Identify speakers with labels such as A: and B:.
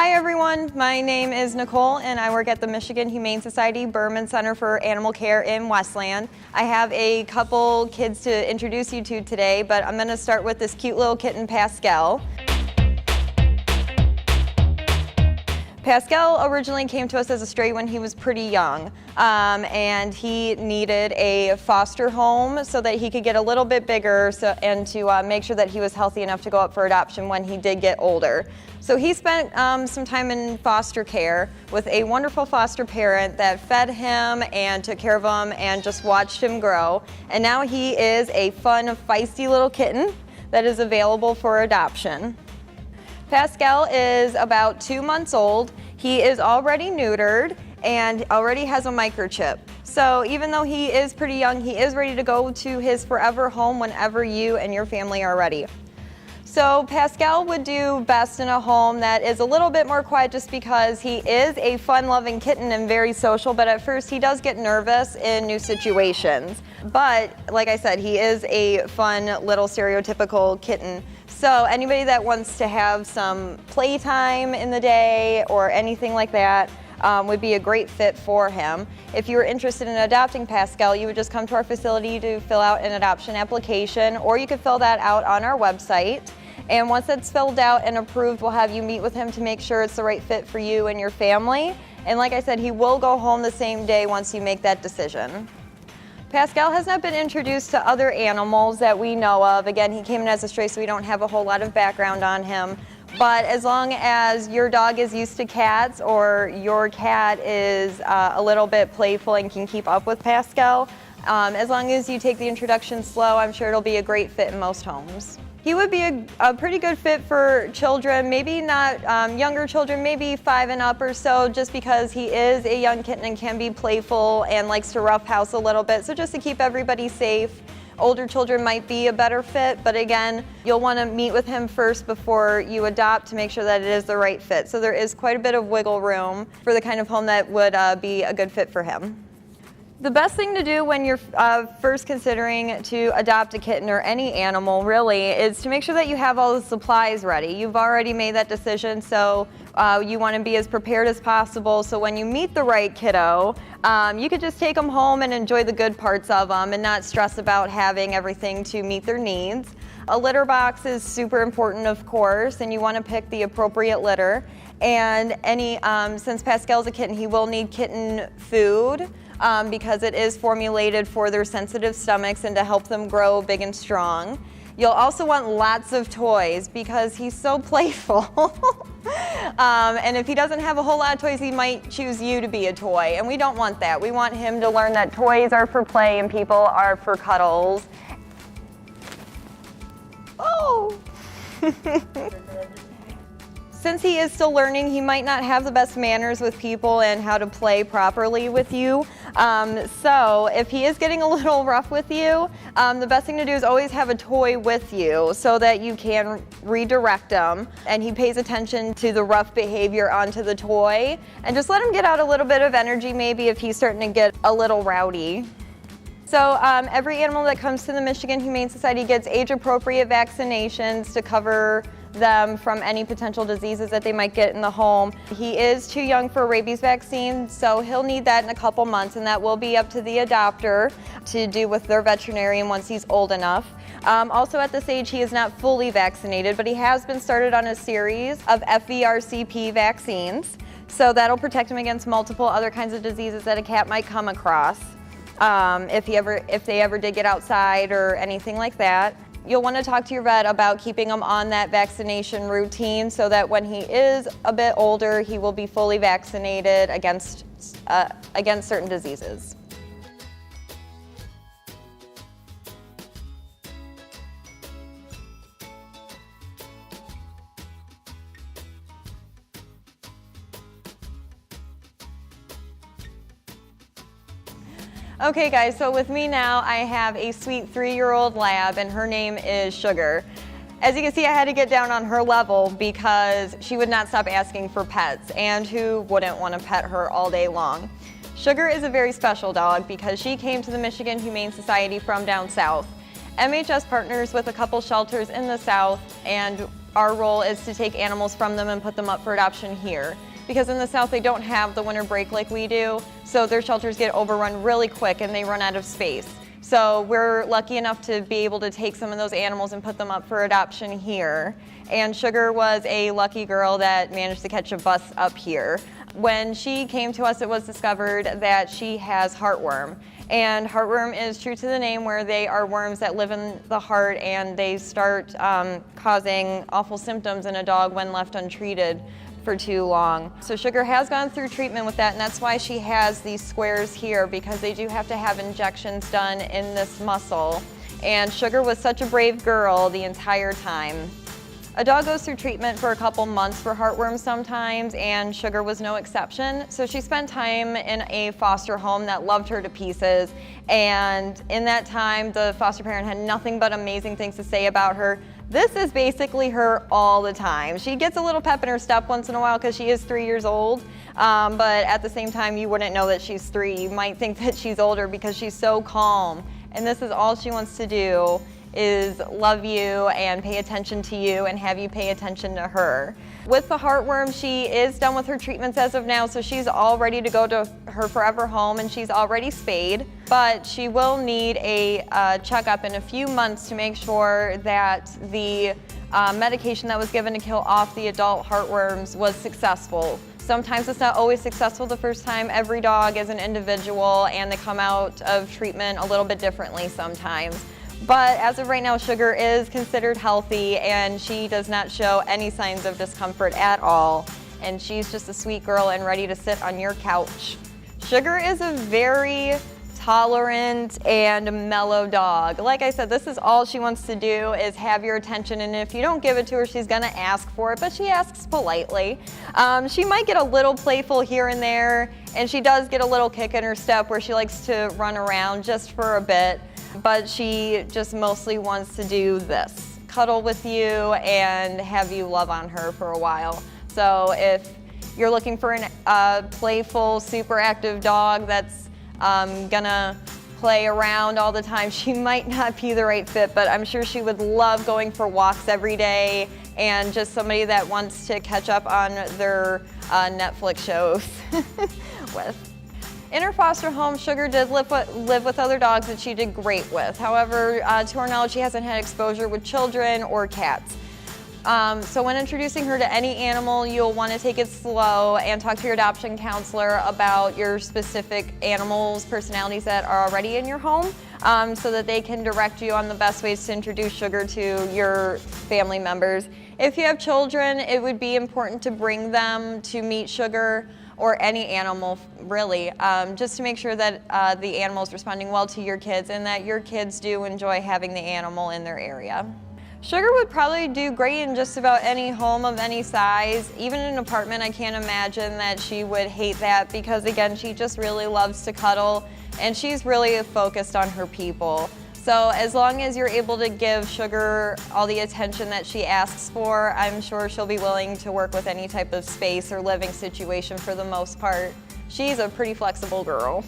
A: Hi everyone, my name is Nicole and I work at the Michigan Humane Society Berman Center for Animal Care in Westland. I have a couple kids to introduce you to today, but I'm going to start with this cute little kitten, Pascal. Pascal originally came to us as a stray when he was pretty young, and he needed a foster home so that he could get a little bit bigger and to make sure that he was healthy enough to go up for adoption when he did get older. So he spent some time in foster care with a wonderful foster parent that fed him and took care of him and just watched him grow. And now he is a fun, feisty little kitten that is available for adoption. Pascal is about 2 months old. He is already neutered and already has a microchip. So even though he is pretty young, he is ready to go to his forever home whenever you and your family are ready. So Pascal would do best in a home that is a little bit more quiet just because he is a fun-loving kitten and very social, but at first he does get nervous in new situations. But like I said, he is a fun little stereotypical kitten. So anybody that wants to have some playtime in the day or anything like that would be a great fit for him. If you were interested in adopting Pascal, you would just come to our facility to fill out an adoption application, or you could fill that out on our website. And once that's filled out and approved, we'll have you meet with him to make sure it's the right fit for you and your family. And like I said, he will go home the same day once you make that decision. Pascal has not been introduced to other animals that we know of. Again, he came in as a stray, so we don't have a whole lot of background on him. But as long as your dog is used to cats or your cat is a little bit playful and can keep up with Pascal, as long as you take the introduction slow, I'm sure it'll be a great fit in most homes. He would be a pretty good fit for children, maybe not younger children, maybe 5 and up or so, just because he is a young kitten and can be playful and likes to roughhouse a little bit. So just to keep everybody safe, older children might be a better fit, but again, you'll want to meet with him first before you adopt to make sure that it is the right fit. So there is quite a bit of wiggle room for the kind of home that would be a good fit for him. The best thing to do when you're first considering to adopt a kitten or any animal really is to make sure that you have all the supplies ready. You've already made that decision, so you want to be as prepared as possible so when you meet the right kiddo, you could just take them home and enjoy the good parts of them and not stress about having everything to meet their needs. A litter box is super important, of course, and you want to pick the appropriate litter. And since Pascal's a kitten, he will need kitten food. Because it is formulated for their sensitive stomachs and to help them grow big and strong. You'll also want lots of toys because he's so playful. And if he doesn't have a whole lot of toys, he might choose you to be a toy. And we don't want that. We want him to learn that toys are for play and people are for cuddles. Oh! Since he is still learning, he might not have the best manners with people and how to play properly with you. So if he is getting a little rough with you, the best thing to do is always have a toy with you so that you can redirect him and he pays attention to the rough behavior onto the toy. And just let him get out a little bit of energy maybe if he's starting to get a little rowdy. So every animal that comes to the Michigan Humane Society gets age-appropriate vaccinations to cover them from any potential diseases that they might get in the home. He is too young for a rabies vaccine, so he'll need that in a couple months, and that will be up to the adopter to do with their veterinarian once he's old enough. Also at this age, he is not fully vaccinated, but he has been started on a series of FVRCP vaccines, so that'll protect him against multiple other kinds of diseases that a cat might come across if they ever did get outside or anything like that. You'll want to talk to your vet about keeping him on that vaccination routine so that when he is a bit older, he will be fully vaccinated against certain diseases. Okay guys, so with me now I have a sweet 3-year-old lab and her name is Sugar. As you can see, I had to get down on her level because she would not stop asking for pets, and who wouldn't want to pet her all day long? Sugar is a very special dog because she came to the Michigan Humane Society from down south. MHS partners with a couple shelters in the south, and our role is to take animals from them and put them up for adoption here. Because in the South, they don't have the winter break like we do, so their shelters get overrun really quick and they run out of space. So we're lucky enough to be able to take some of those animals and put them up for adoption here. And Sugar was a lucky girl that managed to catch a bus up here. When she came to us, it was discovered that she has heartworm. And heartworm is true to the name, where they are worms that live in the heart and they start causing awful symptoms in a dog when left untreated for too long. So Sugar has gone through treatment with that, and that's why she has these squares here, because they do have to have injections done in this muscle. And Sugar was such a brave girl the entire time. A dog goes through treatment for a couple months for heartworm sometimes, and Sugar was no exception. So she spent time in a foster home that loved her to pieces, and in that time the foster parent had nothing but amazing things to say about her. This is basically her all the time. She gets a little pep in her step once in a while because she is 3 years old, but at the same time you wouldn't know that she's 3. You might think that she's older because she's so calm, and this is all she wants to do, is love you and pay attention to you and have you pay attention to her. With the heartworm, she is done with her treatments as of now, so she's all ready to go to her forever home, and she's already spayed, but she will need a checkup in a few months to make sure that the medication that was given to kill off the adult heartworms was successful. Sometimes it's not always successful the first time. Every dog is an individual and they come out of treatment a little bit differently sometimes. But as of right now, Sugar is considered healthy and she does not show any signs of discomfort at all. And she's just a sweet girl and ready to sit on your couch. Sugar is a very tolerant and mellow dog. Like I said, this is all she wants to do, is have your attention, and if you don't give it to her, she's gonna ask for it, but she asks politely. She might get a little playful here and there, and she does get a little kick in her step where she likes to run around just for a bit, but she just mostly wants to do this, cuddle with you and have you love on her for a while. So if you're looking for a playful, super active dog that's gonna play around all the time, she might not be the right fit, but I'm sure she would love going for walks every day and just somebody that wants to catch up on their Netflix shows with. In her foster home, Sugar did live with other dogs that she did great with. However, to our knowledge, she hasn't had exposure with children or cats. So when introducing her to any animal, you'll want to take it slow and talk to your adoption counselor about your specific animals' personalities that are already in your home, so that they can direct you on the best ways to introduce Sugar to your family members. If you have children, it would be important to bring them to meet Sugar, or any animal really, just to make sure that the animal is responding well to your kids and that your kids do enjoy having the animal in their area. Sugar would probably do great in just about any home of any size. Even in an apartment, I can't imagine that she would hate that, because again, she just really loves to cuddle and she's really focused on her people. So as long as you're able to give Sugar all the attention that she asks for, I'm sure she'll be willing to work with any type of space or living situation for the most part. She's a pretty flexible girl.